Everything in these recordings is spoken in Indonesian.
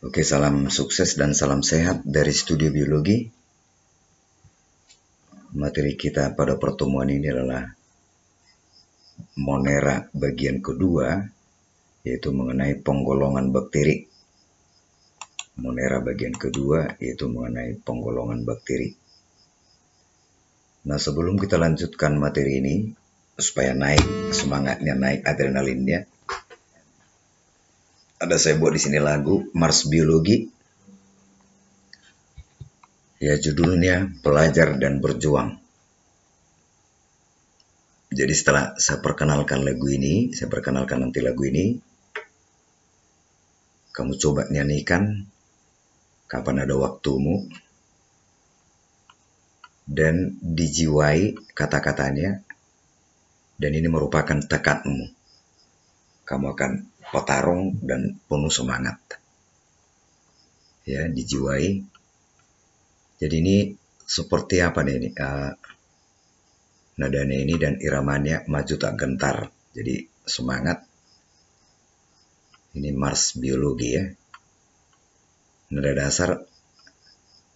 Oke, salam sukses dan salam sehat dari Studio Biologi. Materi kita pada pertemuan ini adalah Monera bagian kedua, yaitu mengenai penggolongan bakteri. Monera bagian kedua, yaitu mengenai penggolongan bakteri. Nah, sebelum kita lanjutkan materi ini, supaya naik semangatnya, naik adrenalinnya, ada saya buat di sini lagu Mars Biologi. Ya, judulnya Pelajar dan Berjuang. Jadi setelah saya perkenalkan nanti lagu ini, kamu coba nyanyikan kapan ada waktumu, dan dijiwai kata-katanya, dan ini merupakan tekadmu. Kamu akan petarung dan penuh semangat. Ya, dijiwai. Jadi ini seperti apa nih ini? Nadanya ini dan iramanya maju tak gentar. Jadi semangat. Ini Mars Biologi ya. Nada dasar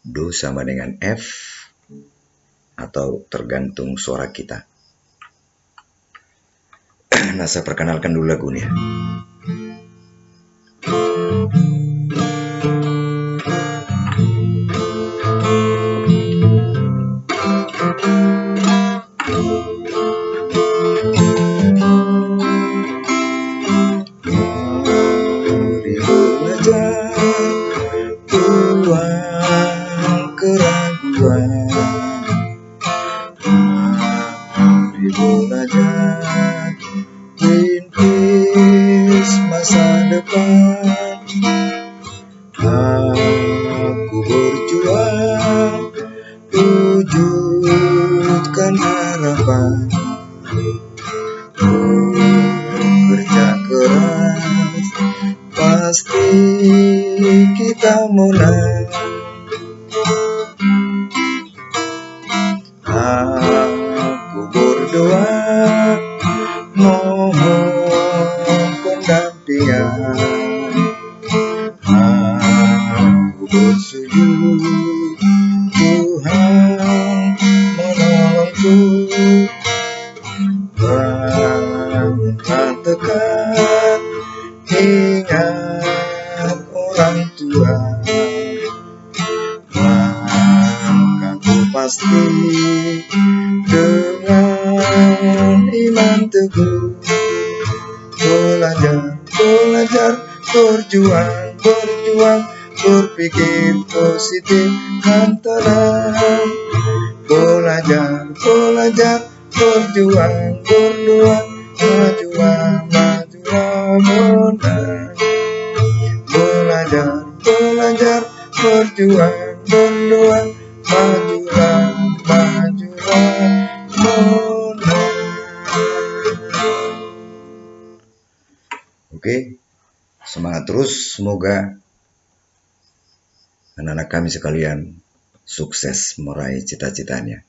Do sama dengan F atau tergantung suara kita. Nah, saya perkenalkan dulu lagunya. Belajar rintis masa depan. Aku berjuang wujudkan harapan. Kerja keras pasti kita menang. Aku berdoa mohon pendampingan. Aku bersujud Tuhan menolongku. Bangunlah tekad, ingat orang tua. Langkahku pasti dengan iman teguh. Belajar, berjuang, berpikir positif dan tenang. Belajar, berjuang, berdoa, majulah menang. Belajar, berjuang, berdoa, majulah menang. Oke, semangat terus. Semoga anak-anak kami sekalian sukses meraih cita-citanya.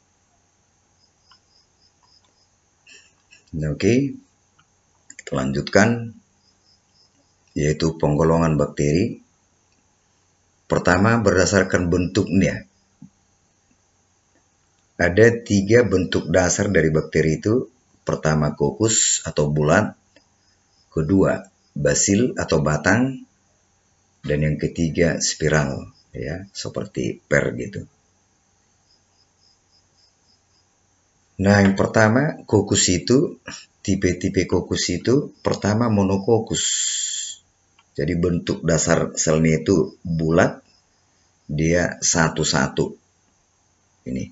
Nah, oke, kita lanjutkan, yaitu penggolongan bakteri. Pertama, berdasarkan bentuknya. Ada 3 bentuk dasar dari bakteri itu. Pertama, kokus atau bulat. Kedua, basil atau batang. Dan yang ketiga, spiral, ya, seperti per gitu. Nah, yang pertama, kokus itu, tipe-tipe kokus itu, pertama monokokus. Jadi bentuk dasar selnya itu bulat, dia satu-satu. Ini.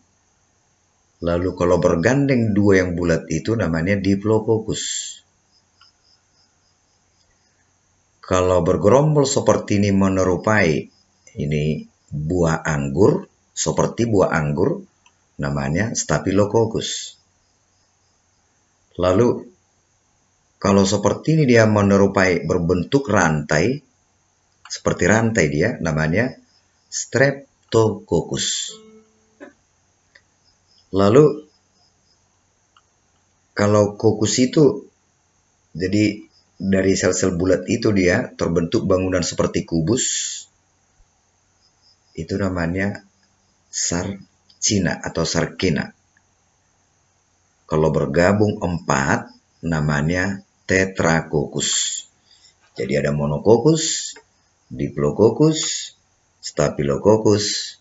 Lalu kalau bergandeng 2 yang bulat itu namanya diplococcus. Kalau bergerombol seperti ini menyerupai ini buah anggur, seperti buah anggur, namanya Staphylococcus. Lalu kalau seperti ini dia menyerupai berbentuk rantai, seperti rantai dia, namanya Streptococcus. Lalu kalau kokus itu, jadi dari sel-sel bulat itu dia terbentuk bangunan seperti kubus. itu namanya sarcina atau sarkina. Kalau bergabung 4 namanya tetracoccus. Jadi ada monococcus, diplococcus, staphylococcus,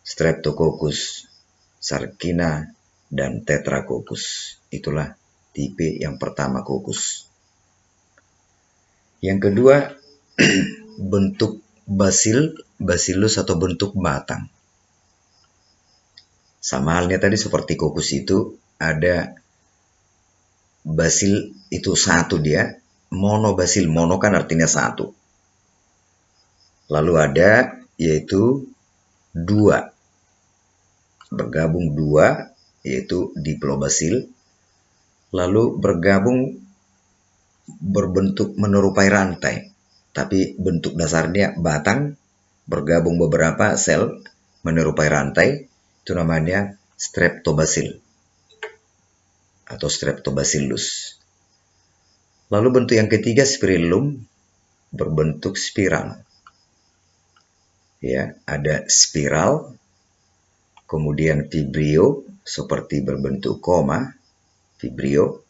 streptococcus, sarkina, dan tetracoccus. Itulah tipe yang pertama kokus. Yang kedua, bentuk bacillus atau bentuk batang. Sama halnya tadi seperti kokus itu, ada basil itu satu dia, monobacil, mono kan artinya satu. Lalu ada yaitu 2, bergabung 2 yaitu diplobacil, lalu bergabung berbentuk menyerupai rantai, tapi bentuk dasarnya batang, bergabung beberapa sel menyerupai rantai, itu namanya streptobacil atau streptobacillus. Lalu bentuk yang ketiga spirillum, berbentuk spiral. Ya, ada spiral, kemudian vibrio seperti berbentuk koma, vibrio,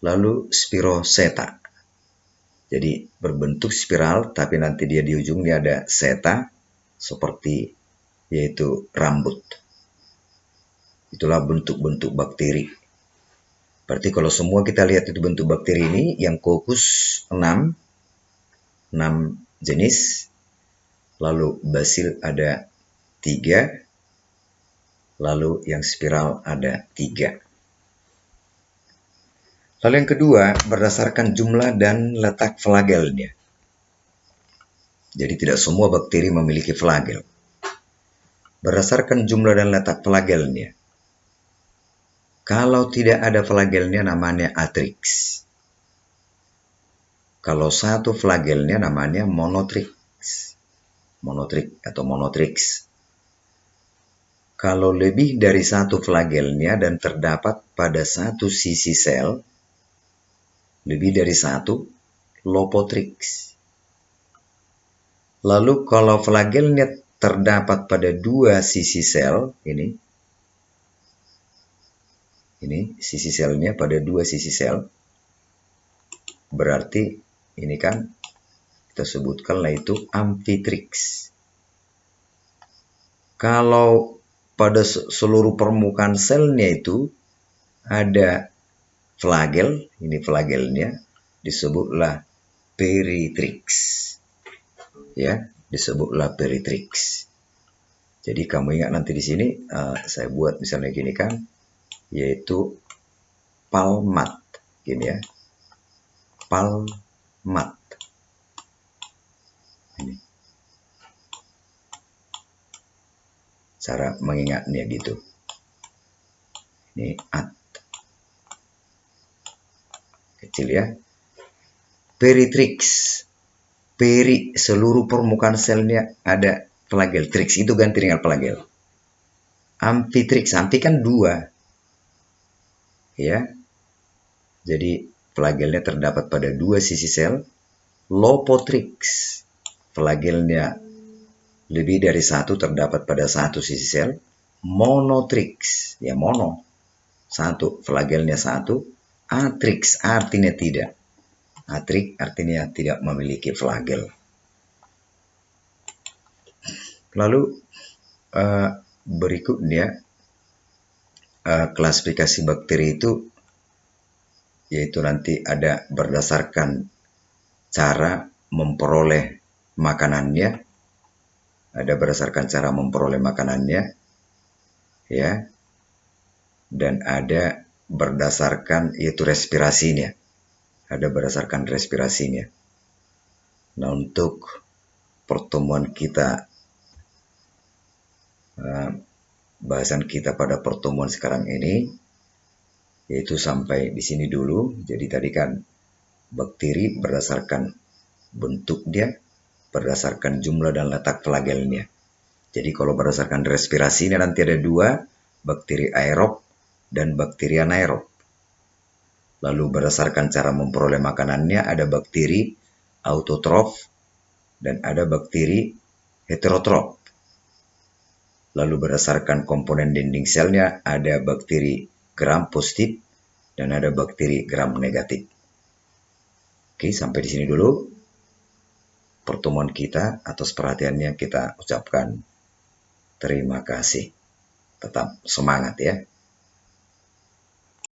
lalu spiroseta. Jadi berbentuk spiral tapi nanti dia di ujungnya ada seta seperti yaitu rambut. Itulah bentuk-bentuk bakteri. Berarti kalau semua kita lihat itu bentuk bakteri ini, yang kokus 6 jenis, lalu basil ada 3, lalu yang spiral ada 3. Lalu yang kedua, berdasarkan jumlah dan letak flagelnya. Jadi tidak semua bakteri memiliki flagel. Berdasarkan jumlah dan letak flagelnya. Kalau tidak ada flagelnya namanya atrix. Kalau satu flagelnya namanya monotrix. Monotrik atau monotrix. Kalau lebih dari satu flagelnya dan terdapat pada satu sisi sel, lebih dari satu, lopotrix. Lalu kalau flagelnya terdapat pada 2 sisi sel, ini sisi selnya pada 2 sisi sel, berarti ini kan kita sebutkanlah itu amphitrix. Kalau pada seluruh permukaan selnya itu ada flagel, ini flagelnya, disebutlah peritrix. Ya, disebutlah peritrix. Jadi kamu ingat nanti di sini saya buat misalnya gini kan, yaitu palmat, gini ya, palmat. Ini cara mengingatnya gitu. Ini at kecil ya. Peritrix. Peri, seluruh permukaan selnya ada flagel. Trix itu ganti dengan flagel. Amphitrix, amphi kan 2. Ya. Jadi flagelnya terdapat pada 2 sisi sel. Lopotrix, flagelnya lebih dari 1 terdapat pada 1 sisi sel. Monotrix, ya mono, 1, flagelnya 1. Atrix artinya tidak. Atrix artinya tidak memiliki flagel. Lalu berikutnya klasifikasi bakteri itu yaitu nanti ada berdasarkan cara memperoleh makanannya, ada berdasarkan cara memperoleh makanannya, ya, dan ada berdasarkan yaitu respirasinya. Ada berdasarkan respirasinya. Nah, untuk pertemuan kita, bahasan kita pada pertemuan sekarang ini, yaitu sampai di sini dulu. Jadi tadi kan bakteri berdasarkan bentuk dia, berdasarkan jumlah dan letak flagelnya. Jadi kalau berdasarkan respirasinya nanti ada 2, bakteri aerob dan bakteri anaerob. Lalu berdasarkan cara memperoleh makanannya ada bakteri autotrof dan ada bakteri heterotrof. Lalu berdasarkan komponen dinding selnya ada bakteri gram positif dan ada bakteri gram negatif. Oke, sampai di sini dulu pertemuan kita. Atas perhatiannya kita ucapkan terima kasih. Tetap semangat ya.